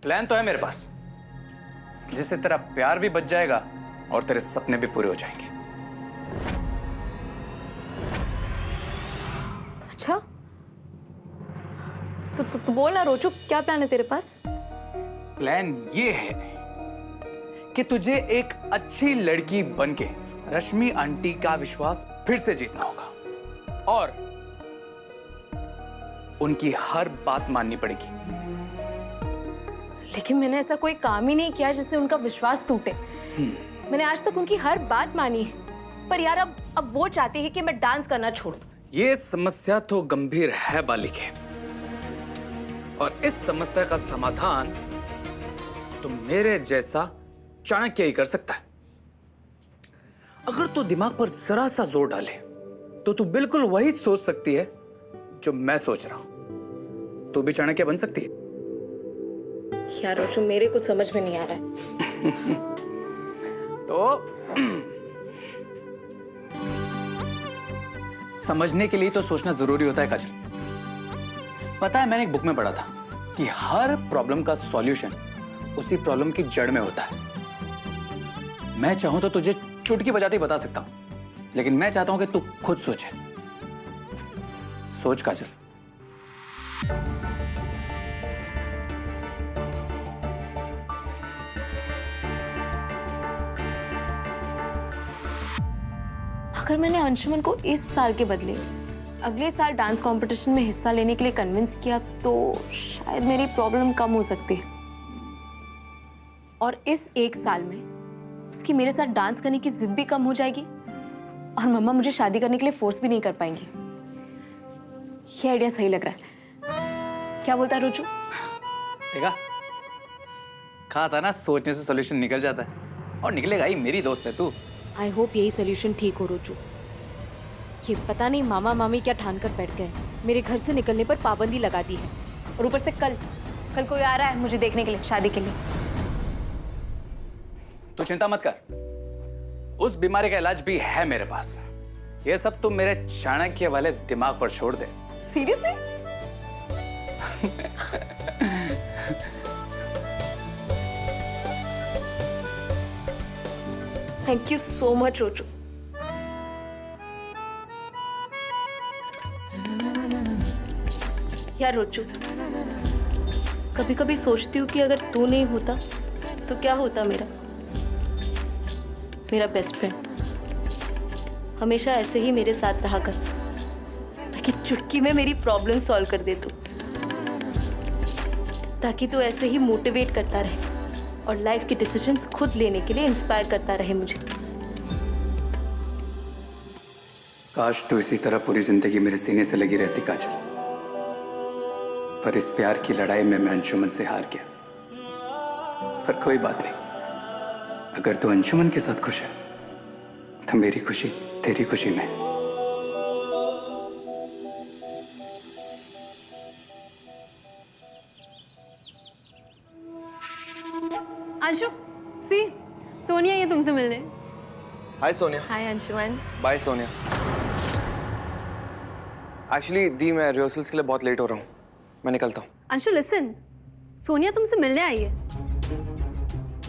Plan तो है मेरे पास, जिससे तेरा प्यार भी बच जाएगा और तेरे सपने भी पूरे हो जाएंगे। अच्छा तो बोल ना रोचू, क्या प्लान है तेरे पास? प्लान ये है कि तुझे एक अच्छी लड़की बनके रश्मि आंटी का विश्वास फिर से जीतना होगा और उनकी हर बात माननी पड़ेगी। लेकिन मैंने ऐसा कोई काम ही नहीं किया जिससे उनका विश्वास टूटे। मैंने आज तक उनकी हर बात मानी है, पर यार अब वो चाहती है कि मैं डांस करना छोड़ दूं। ये समस्या तो गंभीर है बालिके, और इस समस्या का समाधान तो मेरे जैसा चाणक्य ही कर सकता है। अगर तू दिमाग पर जरा सा जोर डाले तो तू बिल्कुल वही सोच सकती है जो मैं सोच रहा हूं। तू भी चाणक्य बन सकती है। यार रोशु, मेरे कुछ समझ में नहीं आ रहा है। तो समझने के लिए तो सोचना जरूरी होता है काजल। पता है, मैंने एक बुक में पढ़ा था कि हर प्रॉब्लम का सॉल्यूशन उसी प्रॉब्लम की जड़ में होता है। मैं चाहूं तो तुझे चुटकी बजाते ही बता सकता हूं, लेकिन मैं चाहता हूं कि तू खुद सोचे। सोच काजल। अगर मैंने अंशुमन को इस साल के बदले अगले साल डांस कंपटीशन में हिस्सा लेने के लिए कन्विंस किया तो शायद मेरी प्रॉब्लम कम हो सकती है। और इस एक साल में उसकी मेरे साथ डांस करने की जिद भी कम हो जाएगी और मम्मा मुझे शादी करने के लिए फोर्स भी नहीं कर पाएंगी। ये आइडिया सही लग रहा है। क्या बोलता है रोजू? देखा, कहा था ना, सोचने से सॉल्यूशन निकल जाता है, और निकलेगा ही। मेरी दोस्त है तू। आई होप यही सोल्यूशन ठीक हो रोजू। ये पता नहीं मामा मामी क्या ठान कर बैठ गए, मेरे घर से निकलने पर पाबंदी लगा दी है। और ऊपर से कल कोई आ रहा है मुझे देखने के लिए, शादी के लिए। तू चिंता मत कर, उस बीमारी का इलाज भी है मेरे पास। ये सब तुम मेरे चाणक्य वाले दिमाग पर छोड़ दे। Seriously? Thank you so much Roju. यार रोजू, कभी कभी सोचती हूँ कि अगर तू नहीं होता तो क्या होता मेरा बेस्ट फ्रेंड। हमेशा ऐसे ही मेरे साथ रहा कर, ताकि चुटकी में मेरी प्रॉब्लम सॉल्व कर दे तू, ताकि तू ऐसे ही मोटिवेट करता रहे और लाइफ के डिसीजंस खुद लेने के लिए इंस्पायर करता रहे मुझे। काश तू इसी तरह पूरी जिंदगी मेरे सीने से लगी रहती काजल, पर इस प्यार की लड़ाई में मैं अंशुमन से हार गया। पर कोई बात नहीं, अगर तू अंशुमन के साथ खुश है तो मेरी खुशी तेरी खुशी में। अंशु, सी सोनिया ये तुमसे मिलने। Hi Sonia. Hi Anshuman. Bye Sonia. Actually दी, मैं रिहर्सल्स के लिए बहुत लेट हो रहा हूँ, मैं निकलता हूँ। अंशु लिसन, सोनिया तुमसे मिलने आई है,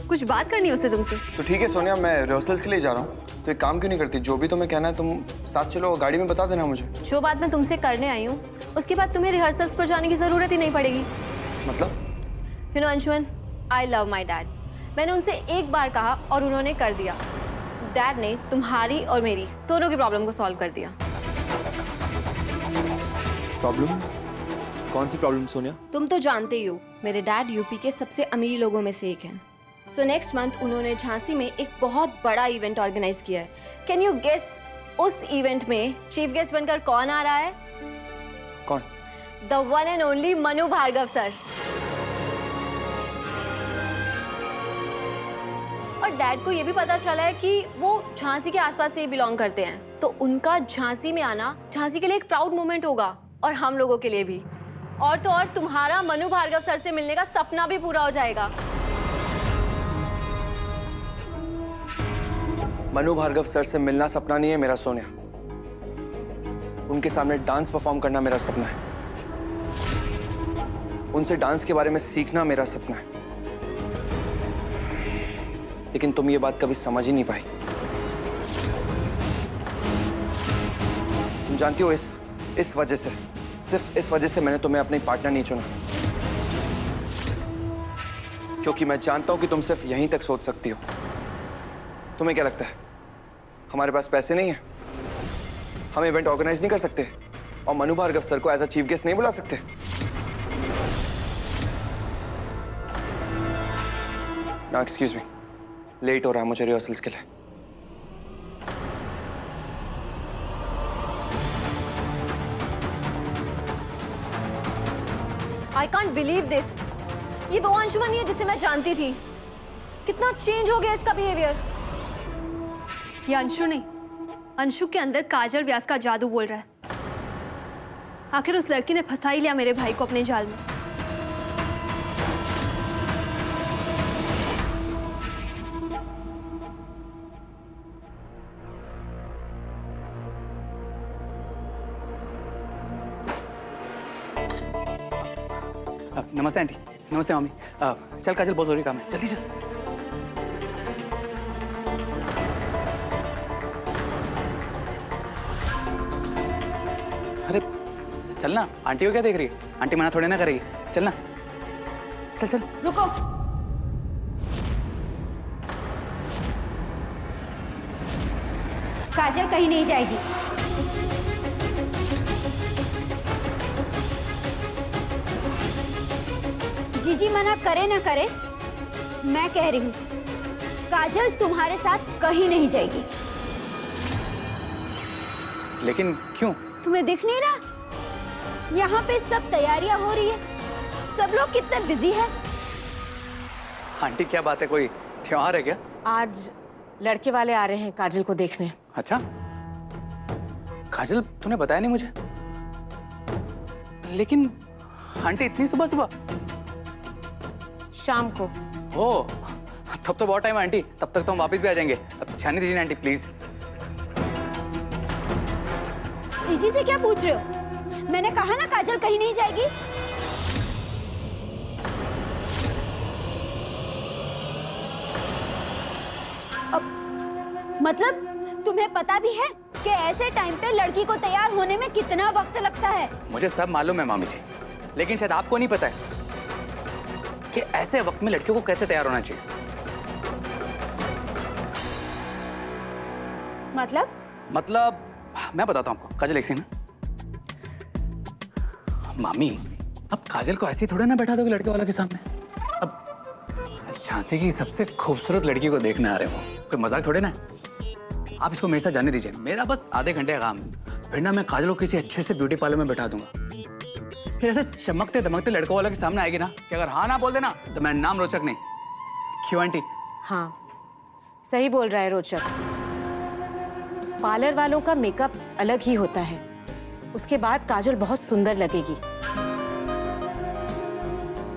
कुछ बात करनी है उससे तुमसे। तो ठीक है सोनिया, मैं रिहर्सल्स के लिए जा रहा हूँ, तो एक काम क्यों नहीं करती, जो भी तुम्हें कहना है तुम साथ चलो, गाड़ी में बता देना मुझे। जो बात मैं तुमसे करने आई हूँ उसके बाद तुम्हें रिहर्सल्स पर जाने की जरूरत ही नहीं पड़ेगी। मतलब? You know Anshuman, I love my dad. मैंने उनसे एक बार कहा और उन्होंने कर दिया। डैड ने तुम्हारी और मेरी दोनों की प्रॉब्लम को सॉल्व कर दिया। प्रॉब्लम? कौन सी प्रॉब्लम सोनिया? तुम तो जानते ही हो, मेरे डैड यूपी के सबसे अमीर लोगों में से एक हैं। सो नेक्स्ट मंथ उन्होंने झांसी में एक बहुत बड़ा इवेंट ऑर्गेनाइज किया है। कैन यू गेस उस इवेंट में चीफ गेस्ट बनकर कौन आ रहा है? कौन? The one and only Manu Bhargav sir. और डैड को ये भी पता चला है कि वो झांसी के आसपास से ही बिलोंग करते हैं, तो उनका झांसी में आना झांसी के लिए एक प्राउड मोमेंट होगा और हम लोगों के लिए भी। और तो और तुम्हारा मनु भार्गव सर से मिलने का सपना भी पूरा हो जाएगा। मनु भार्गव सर से मिलना सपना नहीं है मेरा सोनिया, उनके सामने डांस परफॉर्म करना मेरा सपना है, उनसे डांस के बारे में सीखना मेरा सपना है। लेकिन तुम ये बात कभी समझ ही नहीं पाई। तुम जानती हो इस वजह से, सिर्फ इस वजह से मैंने तुम्हें अपनी पार्टनर नहीं चुना, क्योंकि मैं जानता हूं कि तुम सिर्फ यहीं तक सोच सकती हो। तुम्हें क्या लगता है हमारे पास पैसे नहीं है? हम इवेंट ऑर्गेनाइज नहीं कर सकते और मनु भार्गव सर को एज अ चीफ गेस्ट नहीं बुला सकते? ना एक्सक्यूज मी, लेट हो रहा है मुझे रिहर्सल्स के लिए। I can't believe this. ये वो अंशुमन ही है जिसे मैं जानती थी। कितना चेंज हो गया इसका बिहेवियर। ये अंशु नहीं, अंशु के अंदर काजल व्यास का जादू बोल रहा है। आखिर उस लड़की ने फंसा ही लिया मेरे भाई को अपने जाल में। नमस्ते आंटी। नमस्ते मामी। चल काजल, बहुत जरूरी काम है, जल्दी चल। अरे चल ना, आंटी को क्या देख रही है? आंटी मना थोड़ी ना करेगी, चल ना, चल चल। रुको, काजल कहीं नहीं जाएगी। जीजी मना करे ना करे, मैं कह रही हूँ काजल तुम्हारे साथ कहीं नहीं जाएगी। लेकिन क्यों? तुम्हें दिख नहीं रहा? यहाँ पे सब तैयारियां हो रही है, सब लोग कितने बिजी है। आंटी क्या बात है, कोई त्योहार है क्या? आज लड़के वाले आ रहे हैं काजल को देखने। अच्छा, काजल तूने बताया नहीं मुझे। लेकिन आंटी इतनी सुबह सुबह? शाम को। ओ, तब तो बहुत टाइम है आंटी, तब तक तो हम वापस भी आ जाएंगे। अब छानी दीजिए आंटी प्लीज। जीजी से क्या पूछ रहे हो? मैंने कहा ना काजल कहीं नहीं जाएगी। अब मतलब तुम्हें पता भी है कि ऐसे टाइम पे लड़की को तैयार होने में कितना वक्त लगता है? मुझे सब मालूम है मामी जी, लेकिन शायद आपको नहीं पता है कि ऐसे वक्त में लड़कियों को कैसे तैयार होना चाहिए। मतलब मैं बताता हूँ आपको। काजल एक सेकंड। मामी, अब काजल को ऐसे ही थोड़ा ना बैठा दोगे लड़के वालों के सामने। अब झांसी की सबसे खूबसूरत लड़की को देखने आ रहे हो, कोई मजाक थोड़े ना। आप इसको मेरे साथ जाने दीजिए, मेरा बस आधे घंटे का काम है। फिर ना मैं काजल को किसी अच्छे से ब्यूटी पार्लर में बैठा दूंगा। फिर ऐसे चमकते दमकते लड़कों वालों के सामने आएगी ना कि अगर हाँ ना बोल देना तो मैं नाम रोचक नहीं। क्यों आंटी? हाँ, सही बोल रहा है रोचक। पार्लर वालों का मेकअप अलग ही होता है, उसके बाद काजल बहुत सुंदर लगेगी।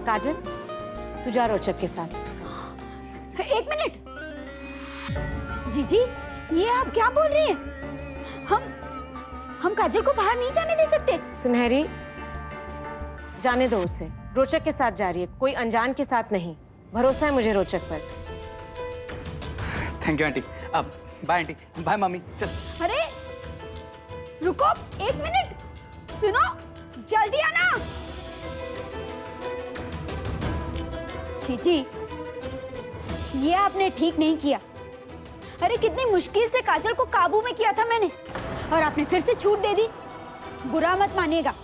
काजल, तू जा रोचक के साथ। एक मिनट, जीजी ये आप क्या बोल रही हैं? हम काजल को बाहर नहीं जाने दे सकते। सुनहरी, जाने दो उसे। रोचक के साथ जा रही है, कोई अनजान के साथ नहीं। भरोसा है मुझे रोचक पर। Thank you aunty. अब बाय आंटी, बाय मामी, चल। अरे रुको एक मिनट, सुनो, जल्दी आना। जीजी ये आपने ठीक नहीं किया। अरे कितनी मुश्किल से काजल को काबू में किया था मैंने, और आपने फिर से छूट दे दी। बुरा मत मानिएगा,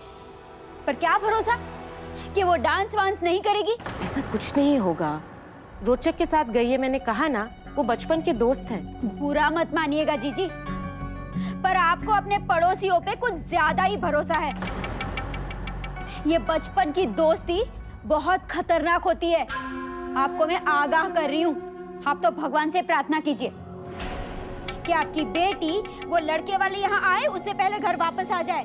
पर क्या भरोसा कि वो डांस वांस नहीं करेगी। ऐसा कुछ नहीं होगा, रोचक के साथ गई है, मैंने कहा ना, वो बचपन के दोस्त हैं। बुरा मत मानिएगा जीजी, पर आपको अपने पड़ोसियों पे कुछ ज्यादा ही भरोसा है। ये बचपन की दोस्ती बहुत खतरनाक होती है, आपको मैं आगाह कर रही हूँ। आप तो भगवान से प्रार्थना कीजिए कि आपकी बेटी वो लड़के वाले यहाँ आए उससे पहले घर वापस आ जाए,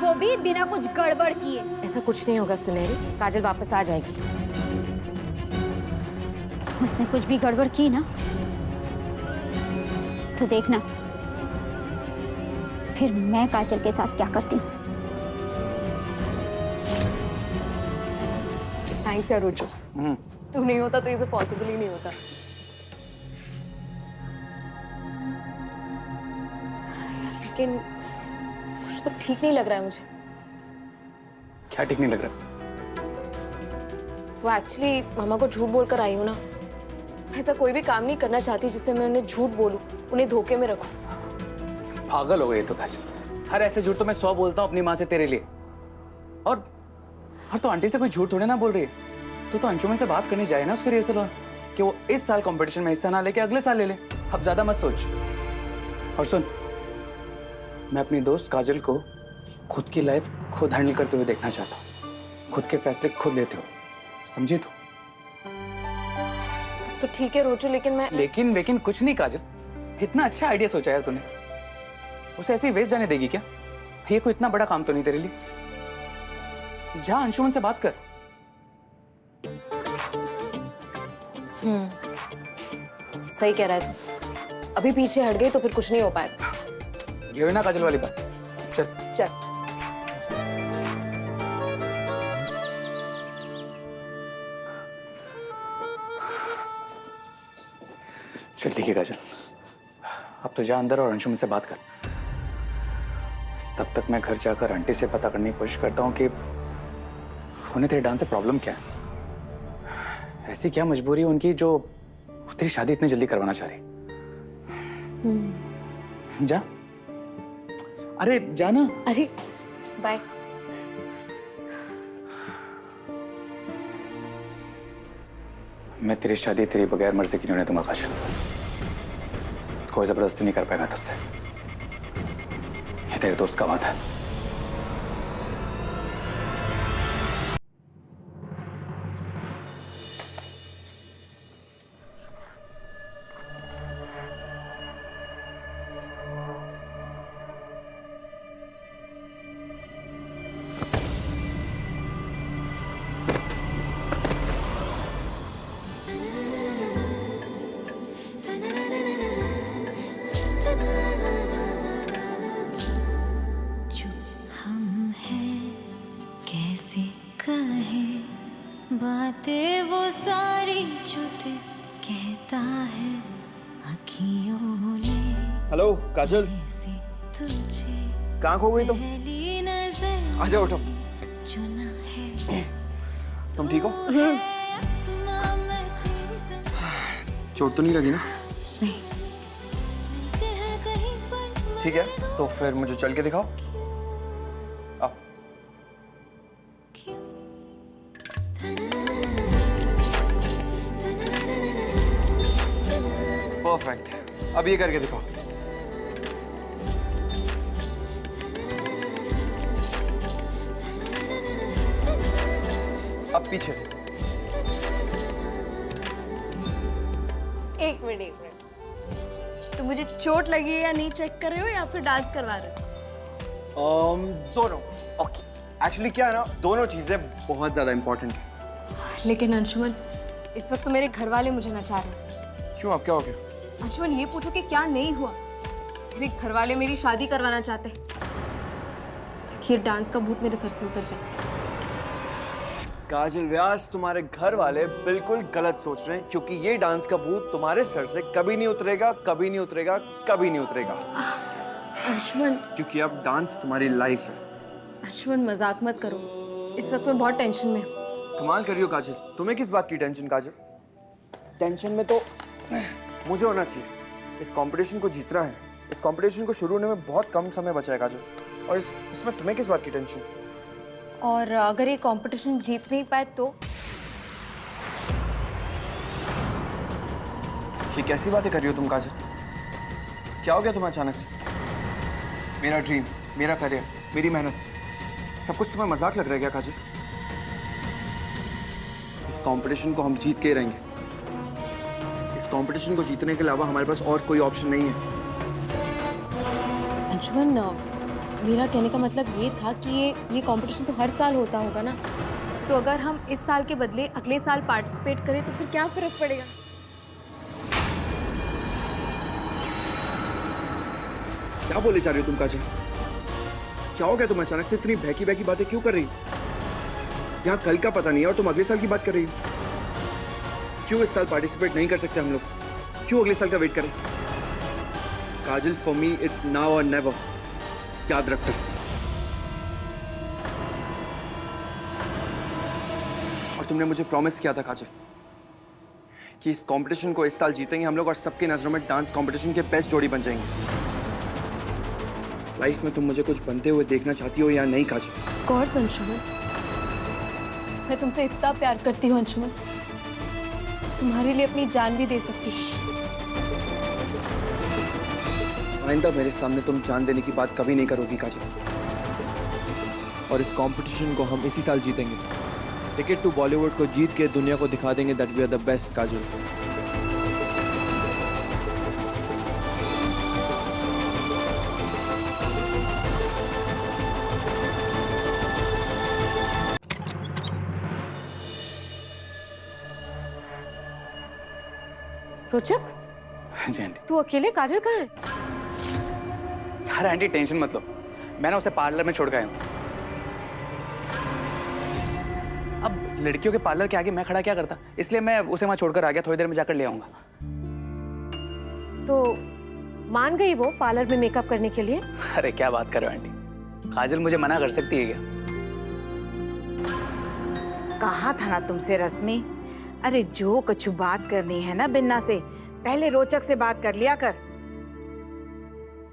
वो भी बिना कुछ गड़बड़ किए। ऐसा कुछ नहीं होगा सुनहरी, काजल वापस आ जाएगी। उसने कुछ भी गड़बड़ की ना तो देखना फिर मैं काजल के साथ क्या करती हूँ। थैंक्स यार रोचक, तू नहीं होता तो ये सब पॉसिबल ही नहीं होता। लेकिन कुछ तो ठीक नहीं लग रहा है मुझे। क्या ठीक नहीं लग रहा? वो एक्चुअली मामा को झूठ बोलकर आई हूँ ना। ऐसा कोई भी काम नहीं करना चाहती जिससे मैं उन्हें झूठ बोलूं, उन्हें धोखे में रखूं। पागल हो गई तो काजल। हर ऐसे झूठ तो मैं 100 बोलता हूँ अपनी माँ से तेरे लिए। और तो आंटी से कोई झूठ थोड़े ना बोल रही है। तो अंशुमन से बात करनी जाए ना उसके रिहर्सल और कि वो इस साल कंपटीशन में हिस्सा ना लेके अगले साल ले ले। अब ज्यादा मत सोच। और सुन, मैं अपनी दोस्त काजल को खुद की लाइफ खुद हैंडल करते हुए देखना चाहता हूँ। खुद के फैसले खुद लेते हो, समझी तू? तो ठीक है रोजू, लेकिन मैं लेकिन कुछ नहीं काजल। इतना अच्छा आइडिया सोचा यार तूने। उसे ऐसे ही वेस्ट जाने देगी क्या? ये कोई इतना बड़ा काम तो नहीं तेरे लिए। जा अंशुमन से बात कर। सही कह रहा है तू। अभी पीछे हट गई तो फिर कुछ नहीं हो पाएगा। ये हुई ना काजल वाली बात। चल चल। चल ठीक है काजल, अब तो जा अंदर और अंशुमन से बात कर। तब तक मैं घर जाकर आंटी से पता करने की कोशिश करता हूँ कि उन्हें तेरे डांस से प्रॉब्लम क्या है। ऐसी क्या मजबूरी है उनकी जो तेरी शादी इतनी जल्दी करवाना चाह रही। जा, अरे जाना। अरे बाय। मैं तेरी शादी तेरी बगैर मर्जी की नहीं होने दूंगा काजल। कोई जबरदस्ती नहीं कर पाएगा तुझसे। ये तेरे दोस्त का वादा है। बातें वो सारी जो दिल कहता है अखियों ने। हेलो काजल, तुझे कहाँ खो गई तुम? पहली नजर आ जाओ, उठो। चुना है। तुम ठीक हो? आसमां में तेरी संग चोट तो नहीं लगी ना? मिलते हैं कहीं पर। ठीक है, तो फिर मुझे चल के दिखाओ। आओ। क्यों? परफेक्ट, अब ये करके दिखाओ। अब पीछे। एक मिनट। तो मुझे चोट लगी है या नहीं चेक कर रहे हो या फिर डांस करवा रहे हो? दोनों। ओके, एक्चुअली क्या है ना, दोनों चीजें बहुत ज्यादा इंपॉर्टेंट है। लेकिन अंशुमन, इस वक्त तो मेरे घर वाले मुझे नचा रहे हैं। क्यों, अब क्या हो गया? अंशुमन, ये पूछो कि क्या नहीं हुआ। मेरे घर वाले मेरी शादी करवाना चाहते हैं ताकि ये डांस का भूत मेरे सर से उतर जाए। काजल व्यास, तुम्हारे घर वाले बिल्कुल गलत सोच रहे हैं, क्योंकि ये डांस का भूत तुम्हारे सर से कभी नहीं उतरेगा, कभी नहीं उतरेगा, कभी नहीं उतरेगा। अंशुमन, क्योंकि अब डांस तुम्हारी लाइफ है। अंशुमन मजाक मत करो। इस वक्त मैं बहुत टेंशन में हूँ। कमाल कर रही हो काजल, तुम्हें किस बात की टेंशन? काजल, टेंशन में तो मुझे होना चाहिए। इस कंपटीशन को जीतना है। इस कंपटीशन को शुरू होने में बहुत कम समय बचा है काजल, और इसमें तुम्हें किस बात की टेंशन? और अगर ये कंपटीशन जीत नहीं पाए तो? ये कैसी बातें कर रही हो तुम काजल? क्या हो गया तुम्हें अचानक से? मेरा ड्रीम, मेरा करियर, मेरी मेहनत, सब कुछ तुम्हें मजाक लग रहा है क्या काजल? इस कंपटीशन को हम जीत के ही रहेंगे। इस कंपटीशन को जीतने के अलावा हमारे पास और कोई ऑप्शन नहीं है। अंशुमन, मेरा कहने का मतलब ये था कि ये कंपटीशन तो हर साल होता होगा ना। तो अगर हम इस साल के बदले अगले साल पार्टिसिपेट करें तो फिर क्या फर्क पड़ेगा? क्या बोले जा रही हो तुम काजल? क्या हो गया तुम अचानक से इतनी बहकी बहकी बातें क्यों कर रही हो? यहाँ कल का पता नहीं है और तुम अगले साल की बात कर रही हो। क्यों इस साल पार्टिसिपेट नहीं कर सकते हम लोग? क्यों अगले साल का वेट करें? काजल, फॉर मी इट्स नाउ और नेवर। याद रखना। और तुमने मुझे प्रॉमिस किया था काजल कि इस कंपटीशन को इस साल जीतेंगे हम लोग और सबकी नजरों में डांस कंपटीशन के बेस्ट जोड़ी बन जाएंगे। लाइफ में तुम मुझे कुछ बनते हुए देखना चाहती हो या नहीं काजल? ऑफ कोर्स अंशुमन, मैं तुमसे इतना प्यार करती हूँ अंशुमन, तुम्हारे लिए अपनी जान भी दे सकती हूँ। आइंदा मेरे सामने तुम जान देने की बात कभी नहीं करोगी काजल। और इस कंपटीशन को हम इसी साल जीतेंगे। टिकट टू बॉलीवुड को जीत के दुनिया को दिखा देंगे that we are the best Kajal. Rochak, जी आंटी। तू अकेले? काजल कहाँ है? अरे आंटी टेंशन मत लो, मैंने उसे पार्लर में छोड़ के आया हूँ। अब लड़कियों के पार्लर के आगे मैं खड़ा क्या करता, इसलिए मैं उसे वहां छोड़कर आ गया। थोड़ी देर में जाकर ले आऊंगा। तो मान गई वो पार्लर में मेकअप करने के लिए? अरे क्या बात कर रहे हो आंटी, काजल मुझे मना कर सकती है क्या? कहा था ना तुमसे रश्मि, अरे जो कुछ बात करनी है ना बिन्ना से, पहले रोचक से बात कर लिया कर।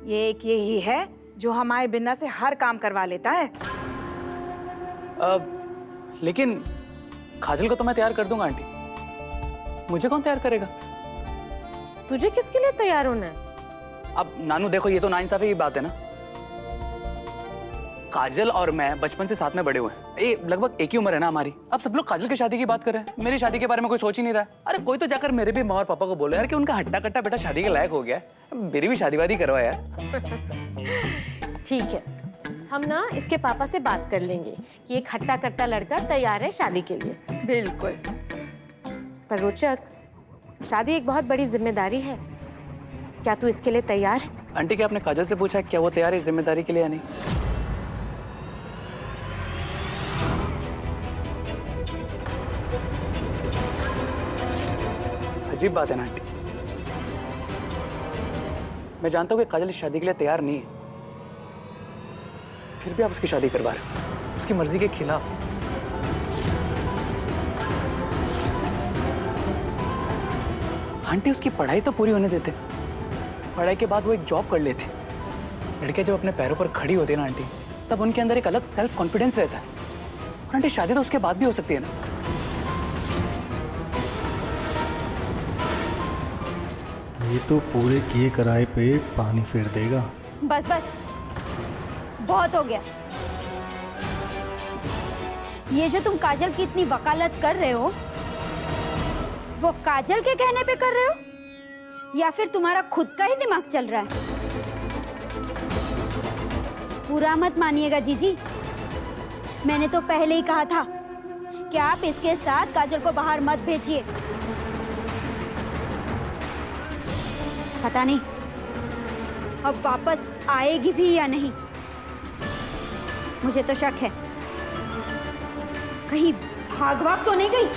ये एक यही है जो हमारे बिन्ना से हर काम करवा लेता है। लेकिन काजल को तो मैं तैयार कर दूंगा आंटी, मुझे कौन तैयार करेगा? तुझे किसके लिए तैयार होना है? अब नानू देखो, ये तो नाइंसाफी की बात है ना। काजल और मैं बचपन से साथ में बड़े हुए हैं, ये लगभग एक ही उम्र है ना हमारी। अब सब लोग काजल की शादी की बात कर रहे हैं, मेरी शादी के बारे में कोई सोच ही नहीं रहा है। अरे कोई तो जाकर मेरे भी माँ और पापा को बोले यार कि उनका हट्टा कट्टा बेटा शादी के लायक हो गया है, मेरी भी शादी वादी करवा यार। ठीक है, हम ना इसके पापा से बात कर लेंगे कि एक हट्टा कट्टा लड़का तैयार है शादी के लिए। बिल्कुल। पर रोचक, शादी एक बहुत बड़ी जिम्मेदारी है, क्या तू इसके लिए तैयार है? आंटी क्या आपने काजल से पूछा क्या वो तैयार है इस जिम्मेदारी के लिए या नहीं? अजीब बात है ना आंटी, मैं जानता हूँ कि काजल इस शादी के लिए तैयार नहीं है, फिर भी आप उसकी शादी करवा रहे हो, उसकी मर्जी के खिलाफ। आंटी उसकी पढ़ाई तो पूरी होने देते, पढ़ाई के बाद वो एक जॉब कर लेती। लड़कियां जब अपने पैरों पर खड़ी होती है ना आंटी, तब उनके अंदर एक अलग सेल्फ कॉन्फिडेंस रहता है। और आंटी शादी तो उसके बाद भी हो सकती है ना। ये तो पूरे किए कराए पे पानी फेर देगा। बस बस, बहुत हो गया। ये जो तुम काजल की इतनी वकालत कर रहे हो, वो काजल के कहने पे कर रहे हो या फिर तुम्हारा खुद का ही दिमाग चल रहा है? बुरा मत मानिएगा जीजी, मैंने तो पहले ही कहा था कि आप इसके साथ काजल को बाहर मत भेजिए। पता नहीं अब वापस आएगी भी या नहीं, मुझे तो शक है। कहीं भाग भाग तो नहीं गई?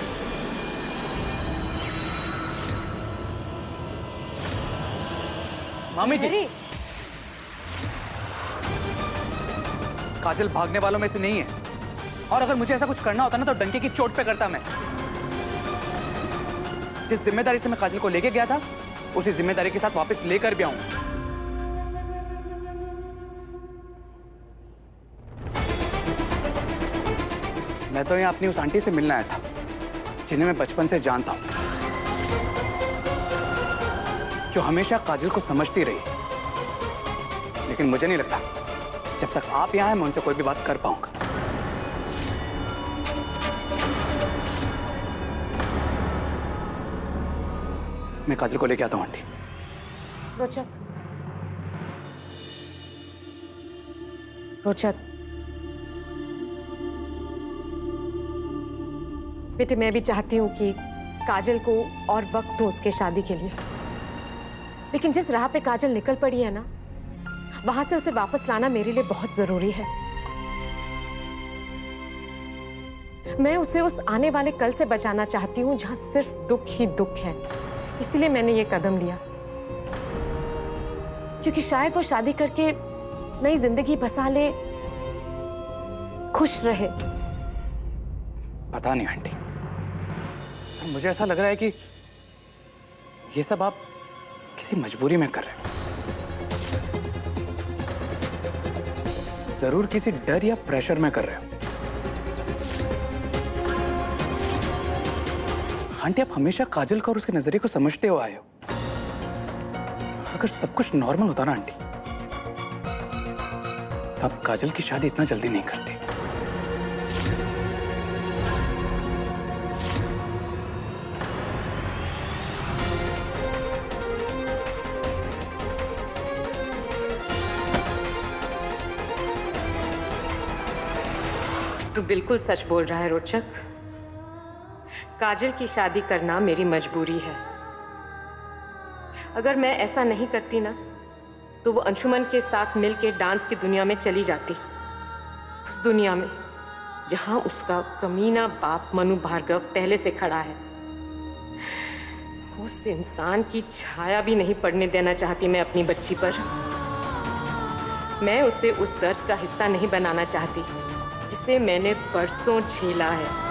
मामी जी, अरे काजल भागने वालों में से नहीं है, और अगर मुझे ऐसा कुछ करना होता ना तो डंके की चोट पे करता मैं। जिस जिम्मेदारी से मैं काजल को लेके गया था, उसी जिम्मेदारी के साथ वापस लेकर भी आऊं। मैं तो यहाँ अपनी उस आंटी से मिलने आया था जिन्हें मैं बचपन से जानता हूं, जो हमेशा काजल को समझती रही। लेकिन मुझे नहीं लगता जब तक आप यहाँ हैं मैं उनसे कोई भी बात कर पाऊंगा। मैं काजल को लेके आता हूँ आंटी। रोचक, रोचक बेटे, मैं भी चाहती हूँ कि काजल को और वक्त दूं उसके शादी के लिए, लेकिन जिस राह पे काजल निकल पड़ी है ना, वहां से उसे वापस लाना मेरे लिए बहुत जरूरी है। मैं उसे उस आने वाले कल से बचाना चाहती हूँ जहां सिर्फ दुख ही दुख है। इसीलिए मैंने ये कदम लिया, क्योंकि शायद वो शादी करके नई जिंदगी बसा ले, खुश रहे। पता नहीं आंटी, मुझे ऐसा लग रहा है कि ये सब आप किसी मजबूरी में कर रहे हो। जरूर किसी डर या प्रेशर में कर रहे हो। आंटी, आप हमेशा काजल का और उसके नजरिए को समझते हो आए हो। अगर सब कुछ नॉर्मल होता ना आंटी, तो आप काजल की शादी इतना जल्दी नहीं करते। तू बिल्कुल सच बोल रहा है रोचक। काजल की शादी करना मेरी मजबूरी है। अगर मैं ऐसा नहीं करती ना, तो वो अंशुमन के साथ मिलके डांस की दुनिया में चली जाती। उस दुनिया में जहां उसका कमीना बाप मनु भार्गव पहले से खड़ा है। उस इंसान की छाया भी नहीं पड़ने देना चाहती मैं अपनी बच्ची पर। मैं उसे उस दर्द का हिस्सा नहीं बनाना चाहती जिसे मैंने परसों झेला है।